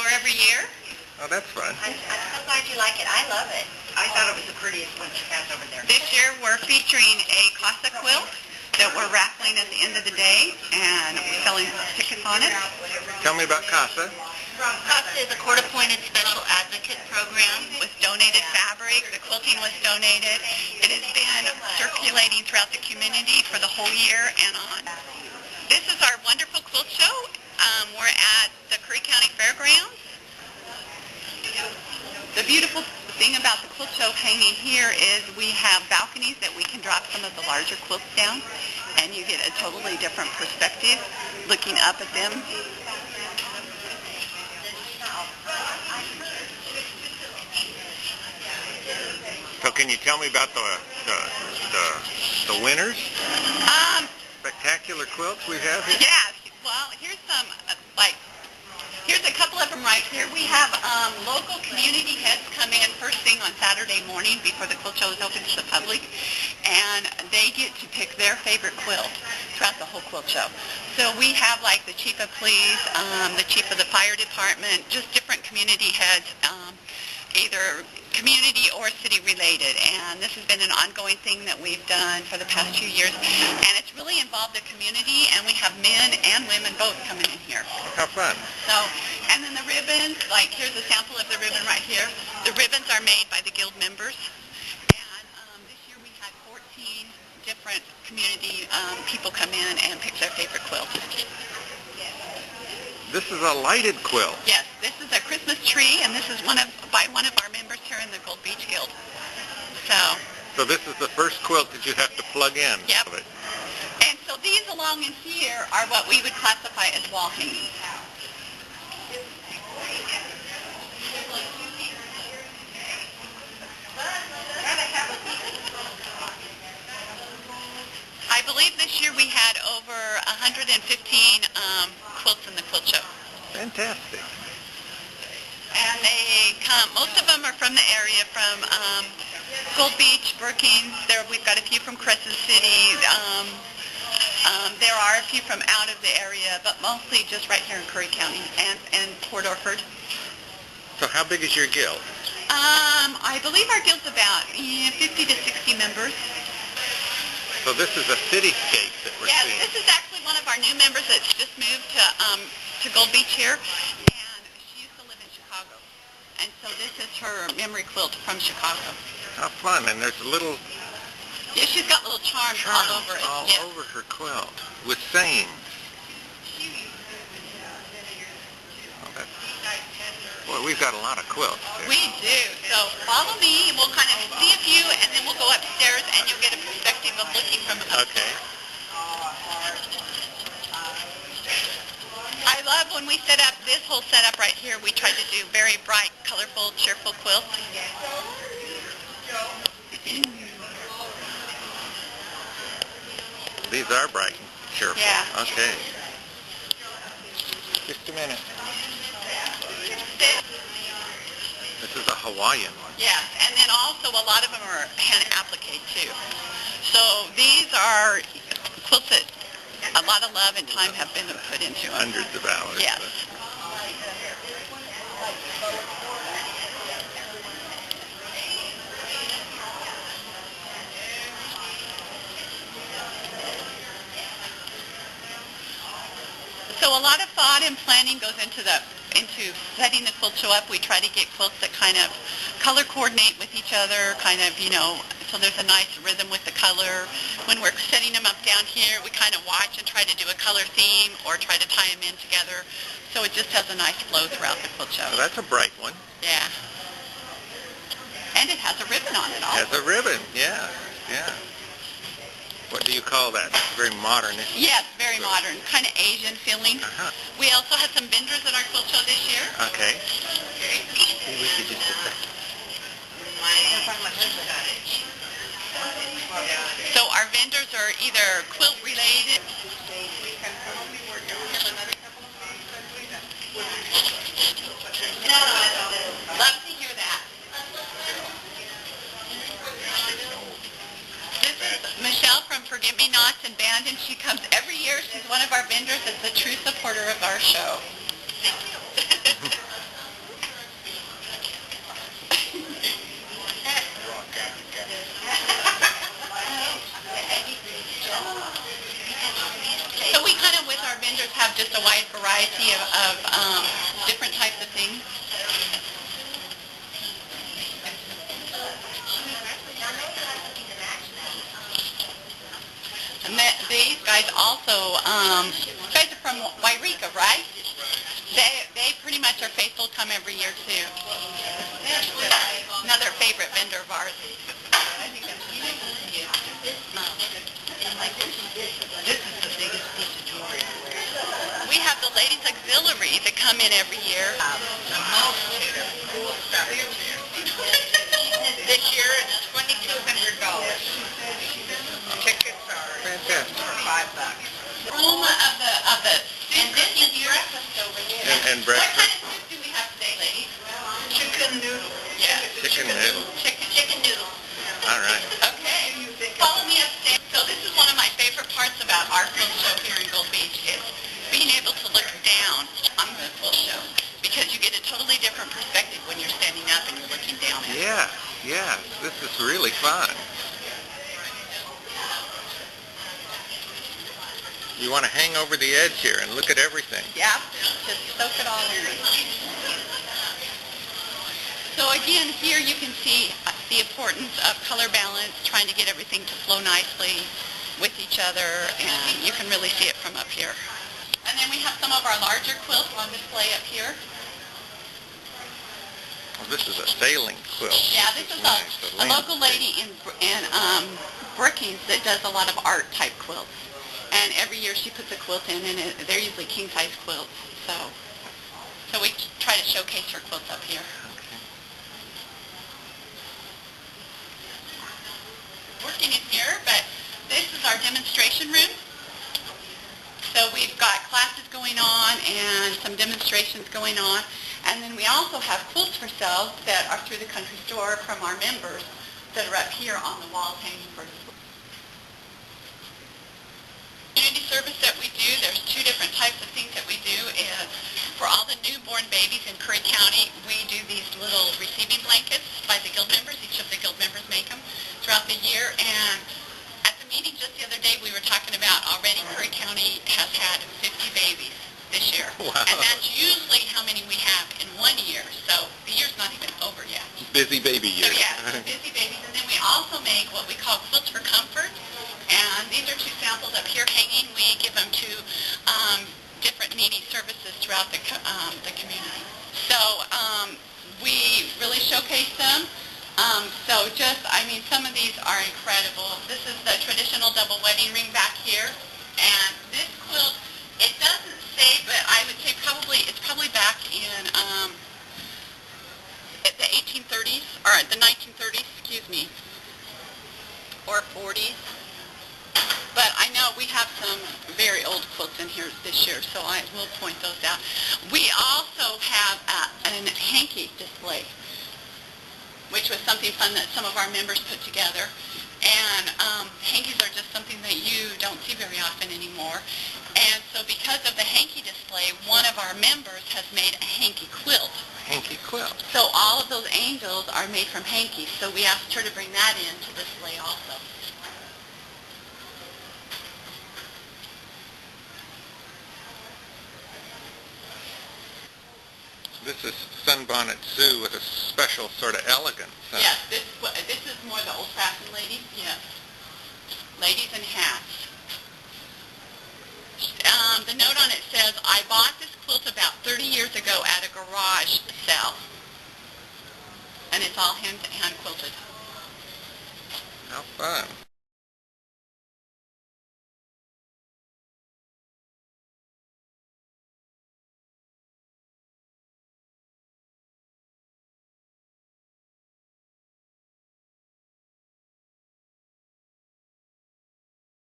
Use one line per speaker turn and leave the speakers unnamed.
floor every year.
Oh, that's fun.
I'm so glad you like it. I love it. I thought it was the prettiest one she has over there.
This year we're featuring a Casa quilt that we're raffling at the end of the day, and we're selling tickets on it.
Tell me about Casa.
Casa is a court-appointed special advocate program
With donated fabric, the quilting was donated. It has been circulating throughout the community for the whole year and on. This is our wonderful quilt show. We're at the Curry County Fairgrounds. The beautiful thing about the quilt show hanging here is we have balconies that we can drop some of the larger quilts down, and you get a totally different perspective looking up at them.
So can you tell me about the winners? Spectacular quilts we have here?
Yeah, well, here's some, here's a couple of them right here. We have local community heads come in first thing on Saturday morning before the quilt show is open to the public, and they get to pick their favorite quilt throughout the whole quilt show. So we have like the chief of police, the chief of the fire department, just different community heads, either community or city related, and this has been an ongoing thing that we've done for the past few years, and it's really involved the community, and we have men and women both coming in here.
How fun.
So, and then the ribbons, like here's a sample of the ribbon right here. The ribbons are made by the guild members, and this year we had 14 different community people come in and pick their favorite quilt.
This is a lighted quilt.
Yes, this is a Christmas tree, and this is by one of our members here in the Gold Beach Guild.
So this is the first quilt that you have to plug in.
Yep. And so these along in here are what we would classify as wall hangings. I believe this year we had over 115 quilts in the quilt show.
Fantastic.
And they come, most of them are from the area, from Gold Beach, Brookings. We've got a few from Crescent City. There are a few from out of the area, but mostly just right here in Curry County and Port Orford.
So how big is your guild?
I believe our guild's about 50 to 60 members.
So this is a cityscape that we're seeing.
Yes, this is actually one of our new members that's just moved to Gold Beach here, and she used to live in Chicago. And so this is her memory quilt from Chicago.
How fun. And there's a little
Yeah, she's got little charms all over it.
all
Yes.
over her quilt with sayings. Boy, we've got a lot of quilts here.
We do. So follow me, and we'll kind of see a few, and then we'll go upstairs, and you'll get a perspective of looking from upstairs.
Okay.
I love when we set up this whole setup right here. We try to do very bright, colorful, cheerful quilts.
These are bright and cheerful.
Yeah.
Okay. Just a minute. This is a Hawaiian one.
Yes, and then also a lot of them are hand applique too. So these are quilts that a lot of love and time have been put into them.
Hundreds of hours.
Yes. So a lot of thought and planning goes into setting the quilt show up. We try to get quilts that kind of color coordinate with each other, kind of, so there's a nice rhythm with the color. When we're setting them up down here, we kind of watch and try to do a color theme or try to tie them in together. So it just has a nice flow throughout the quilt show.
So that's a bright one.
Yeah. And it has a ribbon on it also.
Has a ribbon, yeah, yeah. What do you call that? Very modern.
Yes, very modern, kind of Asian feeling.
Uh-huh.
We also had some vendors at our quilt show this year.
Okay. Maybe we could just put that.
So our vendors are either quilt related. Love to hear that. This is Michelle from Forget Me Nots and Band, and she comes every year. She's one of our vendors. It's a true supporter of our show. also, you guys are from Wairika, right? They pretty much are faithful, come every year too. Another favorite vendor of ours.
This is the biggest piece of jewelry to wear.
We have the ladies auxiliary that come in every year.
The most cool stuff. This year it's $2,200. Tickets are
Fantastic.
$5.
Aroma of the
And this is
here.
breakfast over here.
And
What kind
breakfast?
of soup do we have today, ladies?
Chicken noodle.
Yeah.
Chicken noodle.
Chicken noodles.
All right.
Okay. Follow me upstairs. So this is one of my favorite parts about our quilt show here in Gold Beach is being able to look down on the quilt show because you get a totally different perspective when you're standing up and you're looking down at it.
Yeah, yeah. This is really fun. You want to hang over the edge here and look at everything.
Yeah, just soak it all in. So again, here you can see the importance of color balance, trying to get everything to flow nicely with each other, and you can really see it from up here. And then we have some of our larger quilts on display up here.
Well, this is a sailing quilt.
Yeah, this is a local lady in Brookings that does a lot of art type quilts. And every year she puts a quilt in, and they're usually king-size quilts. So we try to showcase her quilts up here. Working in here, but this is our demonstration room. So we've got classes going on and some demonstrations going on. And then we also have quilts for sale that are through the country store from our members that are up here on the walls hanging for display. Community service that we do, there's two different types of things that we do. Is for all the newborn babies in Curry County, we do these little receiving blankets by the guild members. Each of the guild members make them throughout the year. And at the meeting just the other day, we were talking about already Curry County has had 50 babies this year.
Wow.
And that's usually how many we have in 1 year. So the year's not even over yet.
Busy baby year.
So yeah, busy babies. And then we also make what we call quilts for comfort. And these are two samples up here hanging. We give them to different needy services throughout the community. So we really showcase them. Some of these are incredible. This is the traditional double wedding ring back here. And this quilt, it doesn't say, but I would say it's probably back in the 1830s, or the 1930s, excuse me, or 40s. But I know we have some very old quilts in here this year, so I will point those out. We also have an hanky display, which was something fun that some of our members put together. And hankies are just something that you don't see very often anymore. And so because of the hanky display, one of our members has made a hanky quilt.
Hanky quilt.
So all of those angels are made from hankies. So we asked her to bring that in to display also.
This is Sunbonnet Sue with a special sort of elegance.
Yes, this is more the old-fashioned ladies, yes. Ladies in hats. The note on it says, I bought this quilt about 30 years ago at a garage sale. And it's all hand quilted.
How fun.